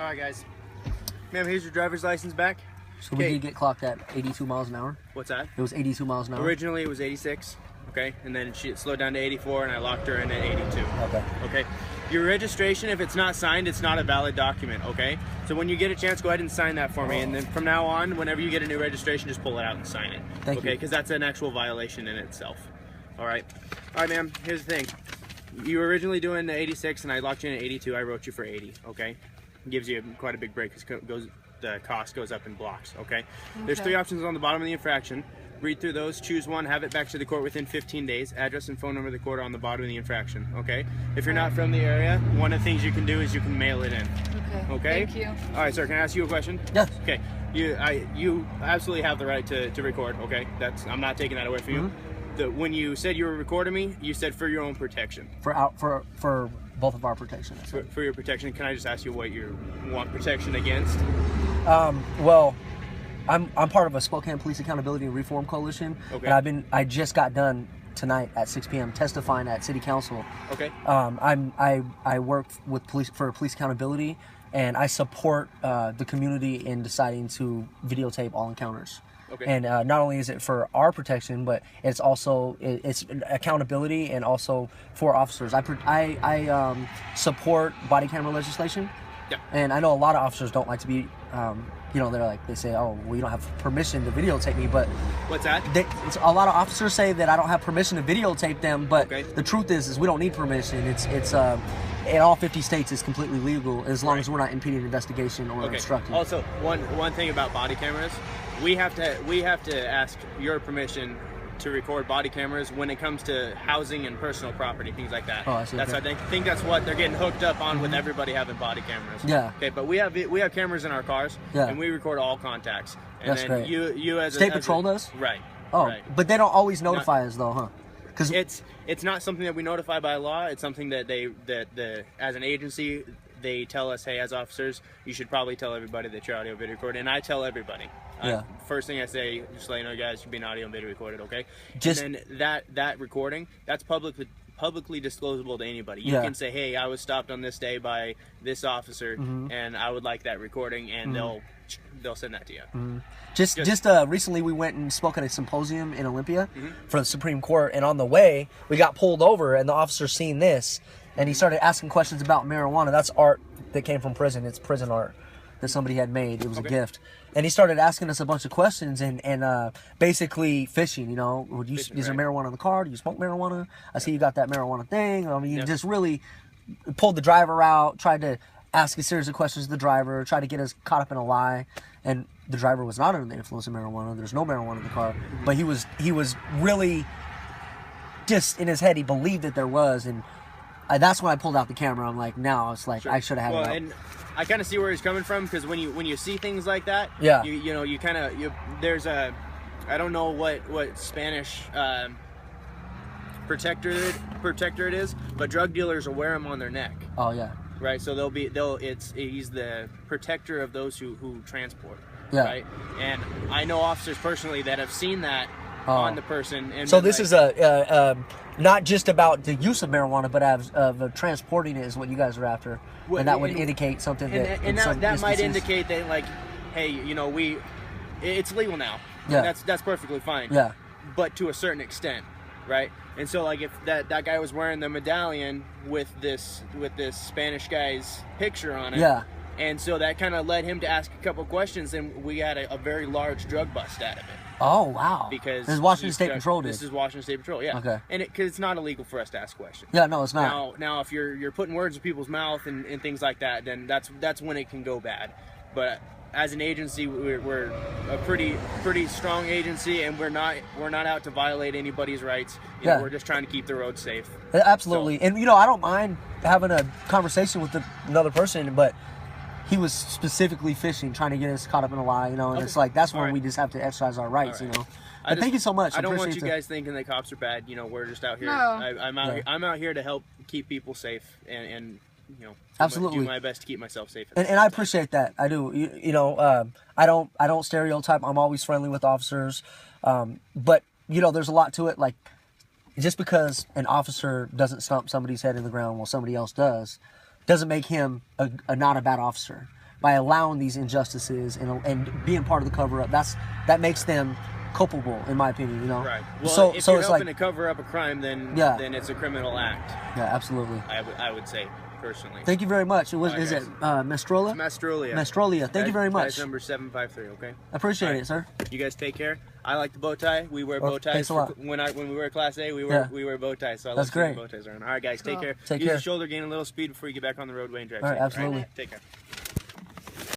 All right, guys. Ma'am, here's your driver's license back. So we did get clocked at 82 miles an hour? What's that? It was 82 miles an hour? Originally, it was 86, okay? And then she slowed down to 84, and I locked her in at 82. Okay. Okay? Your registration, if it's not signed, it's not a valid document, okay? So when you get a chance, go ahead and sign that for me. And then from now on, whenever you get a new registration, just pull it out and sign it. Thank you. Okay? Because that's an actual violation in itself. All right? All right, ma'am. Here's the thing. You were originally doing the 86, and I locked you in at 82. I wrote you for 80, okay? Gives you quite a big break because the cost goes up in blocks, okay? There's 3 options on the bottom of the infraction. Read through those, choose one, have it back to the court within 15 days. Address and phone number of the court on the bottom of the infraction, okay? If you're not from the area, one of the things you can do is you can mail it in. Okay? Thank you. All right, sir, can I ask you a question? Yes. Okay. You absolutely have the right to record, okay? I'm not taking that away from you. When you said you were recording me, you said for your own protection. For both of our protection. For your protection, can I just ask you what you want protection against? Well, I'm part of a Spokane Police Accountability and Reform Coalition, Okay. and I just got done tonight at 6 p.m. testifying at City Council. Okay. I work with police for police accountability, and I support the community in deciding to videotape all encounters. Okay. And not only is it for our protection, but it's also it's accountability and also for officers. I support body camera legislation. Yeah. And I know a lot of officers don't like to be, they say, oh, well, you don't have permission to videotape me, but What's that? A lot of officers say that I don't have permission to videotape them, but Okay. the truth is we don't need permission. It's in all 50 states it's completely legal as long as we're not impeding investigation or Okay. obstructing. Also, one thing about body cameras, we have to ask your permission to record body cameras when it comes to housing and personal property, things like that. Oh, I see. That's Okay. I think that's what they're getting hooked up on with everybody having body cameras. Yeah. Okay, but we have cameras in our cars, Yeah. and we record all contacts. And That's then great. You as State as Patrol does? Right. Oh, Right. but they don't always notify us though, huh? Because It's not something that we notify by law. It's something that as an agency, they tell us, hey, as officers, you should probably tell everybody that you're audio video recorded, and I tell everybody. Yeah. First thing I say, just let you know, guys, you're being audio and video recorded, okay? Just- and then that recording, that's publicly disclosable to anybody. You Yeah. can say, hey, I was stopped on this day by this officer, and I would like that recording, and they'll send that to you. Just recently we went and spoke at a symposium in Olympia for the Supreme Court, and on the way we got pulled over, and the officer seen this, and he started asking questions about marijuana. That's art that came from prison. It's prison art that somebody had made. It was a gift. And he started asking us a bunch of questions and basically fishing, is there marijuana in the car? Do you smoke marijuana? I see you got that marijuana thing. I mean, just really pulled the driver out, tried to ask a series of questions to the driver, tried to get us caught up in a lie. And the driver was not under the influence of marijuana. There's no marijuana in the car. But he was really just in his head, he believed that there was. And that's when I pulled out the camera. I'm like, now it's like, Sure. I should have had it out. And I kind of see where he's coming from, because when you see things like that, Yeah. you kind of there's a, I don't know what Spanish protector it is, but drug dealers will wear them on their neck, Oh, yeah. right? So he's the protector of those who transport, Yeah. right? And I know officers personally that have seen that on the person. And So been this like, is not just about the use of marijuana, but of transporting it is what you guys are after, Well, and that would and- indicate something that and in some that might instances- indicate that, like, hey, it's legal now. Yeah. That's perfectly fine. Yeah. But to a certain extent, right? And so, like, if that guy was wearing the medallion with this Spanish guy's picture on it, Yeah. and so that kind of led him to ask a couple questions, and we had a very large drug bust out of it. Oh, wow. Because this is Washington he's State got- Patrol did. This is Washington State Patrol, yeah. Okay. And because it's not illegal for us to ask questions. Yeah, no, it's not. Now, if you're putting words in people's mouth and things like that, then that's when it can go bad. But as an agency, we're a pretty strong agency, and we're not out to violate anybody's rights. Yeah. We're just trying to keep the road safe. Absolutely. And, I don't mind having a conversation with another person, but he was specifically fishing, trying to get us caught up in a lie, and it's like, that's when All right. we just have to exercise our rights, All right. But thank you so much. I don't want appreciate you guys thinking that cops are bad. We're just out here. No. I'm out here to help keep people safe, and Absolutely. do my best to keep myself safe. And I appreciate that. I do. I don't stereotype. I'm always friendly with officers. But there's a lot to it. Like, just because an officer doesn't stomp somebody's head in the ground while somebody else does, doesn't make him not a bad officer. by allowing these injustices and being part of the cover up. That makes them culpable, in my opinion. You know. Right. Well, so if so you're it's helping like to cover up a crime, then it's a criminal act. yeah, absolutely. I would say personally. Thank you very much. Is it Mastrolia? Mastrolia. Mastrolia. Thank you very much. Guy's number 753. Okay. I appreciate it, sir. You guys take care. I like the bow tie. We wear bow ties. Thanks a lot. When we wear Class A, we wear bow ties. So I love seeing bow ties around. All right, guys, take care. Take Use care. the shoulder, gain a little speed before you get back on the roadway and drive. All right, safe, absolutely. Take care.